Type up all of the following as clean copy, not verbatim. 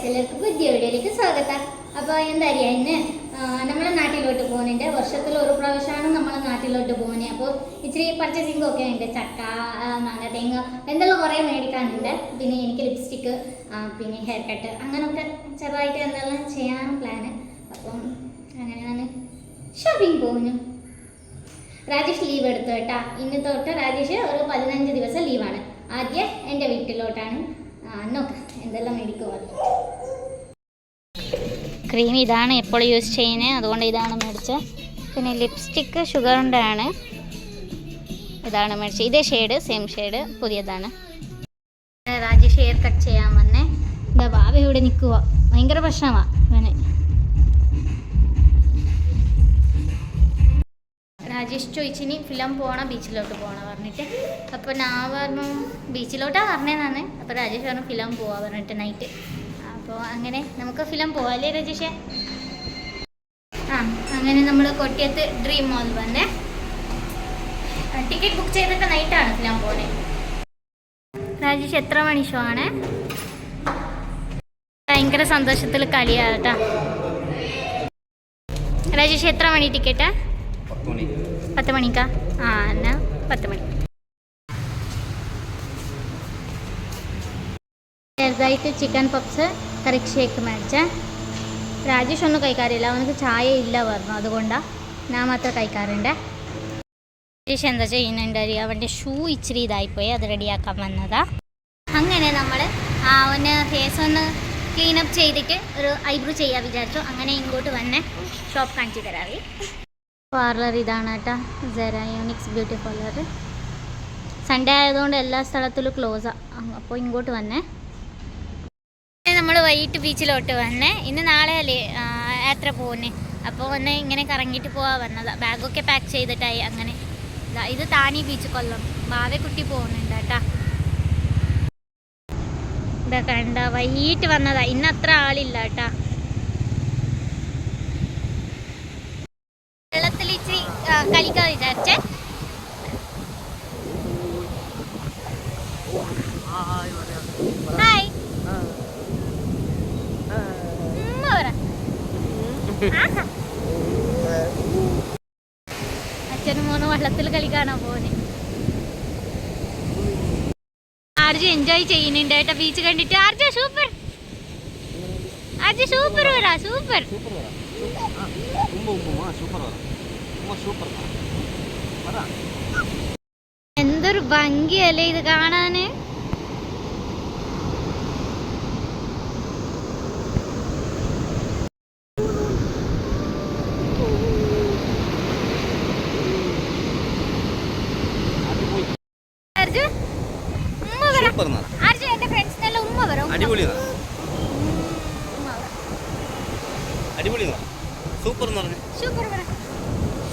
എല്ലാവർക്കും പുതിയ വീഡിയോയിലേക്ക് സ്വാഗതം. അപ്പോൾ എന്താ അറിയാം, ഇന്ന് നമ്മളെ നാട്ടിലോട്ട് പോകുന്നുണ്ട്. വർഷത്തിൽ ഒരു പ്രാവശ്യമാണ് നമ്മളെ നാട്ടിലോട്ട് പോകുന്നത്. അപ്പോൾ ഇച്ചിരി പർച്ചേസിംഗ് ഒക്കെ ഉണ്ട്. ചക്ക, മാങ്ങ, തേങ്ങ എന്തെല്ലാം കുറേ മേടിക്കാനുണ്ട്. പിന്നെ എനിക്ക് ലിപ്സ്റ്റിക്ക്, പിന്നെ ഹെയർ കട്ട്, അങ്ങനെയൊക്കെ ചെറുതായിട്ട് എന്തെല്ലാം ചെയ്യാൻ പ്ലാന്. അപ്പം അങ്ങനെ ഞാൻ ഷോപ്പിംഗ് പോകുന്നു. രാജേഷ് ലീവ് എടുത്തു കേട്ടാ. ഇന്ന് തൊട്ട് രാജേഷ് ഒരു 15 ദിവസം ലീവാണ്. ആദ്യം എൻ്റെ വീട്ടിലോട്ടാണ്. നോക്കാം എന്തെല്ലാം മേടിക്കുമല്ലോ. ക്രീം ഇതാണ് എപ്പോഴും യൂസ് ചെയ്യുന്നത്, അതുകൊണ്ട് ഇതാണ് മേടിച്ചത്. പിന്നെ ലിപ്സ്റ്റിക്ക് ഷുഗറിൻ്റെ ആണ്, ഇതാണ് മേടിച്ചത്. ഇതേ ഷെയ്ഡ്, സെയിം ഷെയ്ഡ്, പുതിയതാണ്. രാജേഷ് ഹെയർ കട്ട് ചെയ്യാൻ വന്നേ. എന്താ ബാബ ഇവിടെ നിൽക്കുക, ഭയങ്കര പ്രശ്നമാണ് ഇവന്. രാജേഷ് ചോദിച്ചിനി ഫിലിം പോകണം, ബീച്ചിലോട്ട് പോകണം പറഞ്ഞിട്ട്. അപ്പോൾ ഞാൻ പറഞ്ഞു ബീച്ചിലോട്ടാണ് പറഞ്ഞതാണ്. അപ്പോൾ രാജേഷ് പറഞ്ഞു ഫിലിം പോവാൻ പറഞ്ഞിട്ട് നൈറ്റ്. അപ്പോൾ അങ്ങനെ നമുക്ക് ഫിലിം പോവാം അല്ലേ രാജേഷേ? അങ്ങനെ നമ്മൾ കൊട്ടിയത്ത് ഡ്രീം മോൾ വന്നേ. ടിക്കറ്റ് ബുക്ക് ചെയ്തിട്ട് നൈറ്റാണ് ഫിലിം പോകുന്നത്. രാജേഷ് എത്ര മണി ഷോ ആണ്? ഭയങ്കര സന്തോഷത്തിൽ കളിയാണ് കേട്ടോ. രാജേഷ് എത്ര മണി ടിക്കറ്റാ? 10 മണിക്കാ? എന്നാ 10 മണി. ചെറുതായിട്ട് ചിക്കൻ പപ്സ്, കറി ഷേക്ക് മേടിച്ച. രാജേഷ് ഒന്നും കഴിക്കാറില്ല, അവനക്ക് ചായ ഇല്ല പറഞ്ഞു, അതുകൊണ്ടാണ് ഞാൻ മാത്രം കഴിക്കാറുണ്ട്. രാജേഷ് എന്താ ചെയ്യുന്നുണ്ട് അറിയാം, അവൻ്റെ ഷൂ ഇച്ചിരി ഇതായിപ്പോയി, അത് റെഡിയാക്കാൻ വന്നതാ. അങ്ങനെ നമ്മൾ അവന് ഫേസ് ഒന്ന് ക്ലീനപ്പ് ചെയ്തിട്ട് ഒരു ഐബ്രോ ചെയ്യാൻ വിചാരിച്ചു. അങ്ങനെ ഇങ്ങോട്ട് വന്ന് ഷോപ്പ് കാണിച്ചു തരാവേ. പാർലർ ഇതാണ് കേട്ടോ, Sera Unix beauty parlour. Sunday ആയതുകൊണ്ട് എല്ലാ സ്ഥലത്തിലും ക്ലോസാണ്. അപ്പോൾ ഇങ്ങോട്ട് വന്നേ. നമ്മൾ വൈകിട്ട് ബീച്ചിലോട്ട് വന്നേ. ഇന്ന് നാളെ അല്ലേ യാത്ര പോകുന്നേ. അപ്പോൾ ഒന്ന് ഇങ്ങനെ കറങ്ങിയിട്ട് പോകാൻ വന്നതാണ്. ബാഗൊക്കെ പാക്ക് ചെയ്തിട്ടായി. അങ്ങനെ ഇത് താനി ബീച്ച്, കൊല്ലം. ഭാവെ കുട്ടി പോകുന്നുണ്ട് കേട്ടോ. ഇതാ കണ്ട, വൈകിട്ട് വന്നതാ. ഇന്ന് അത്ര ആളില്ല കേട്ടോ. വെള്ളത്തിൽ ഇച്ചിരി കളിക്കാൻ വിചാരിച്ചേ. ഹായ്. അച്ഛനും മോനും വെള്ളത്തിൽ കളിക്കാനോ പോകുന്നത്. ആർജു എൻജോയ് ചെയ്യുന്നുണ്ട് കേട്ടോ ബീച്ച് കണ്ടിട്ട്. ആർജു സൂപ്പർ, ആർജു സൂപ്പർ വരാ, സൂപ്പർ. എന്തൊരു ഭംഗിയല്ലേ ഇത് കാണാന്. അർജു എന്റെ ഫ്രണ്ട്സിനെല്ലാം ഉമ്മ വരും. അടിപൊളിയാണ്, അടിപൊളിയാണ്, സൂപ്പർ എന്ന് പറഞ്ഞു. Super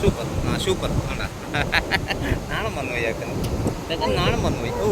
super, super. നാണം വന്നു പോയി, നാണം വന്നു പോയി. ഓ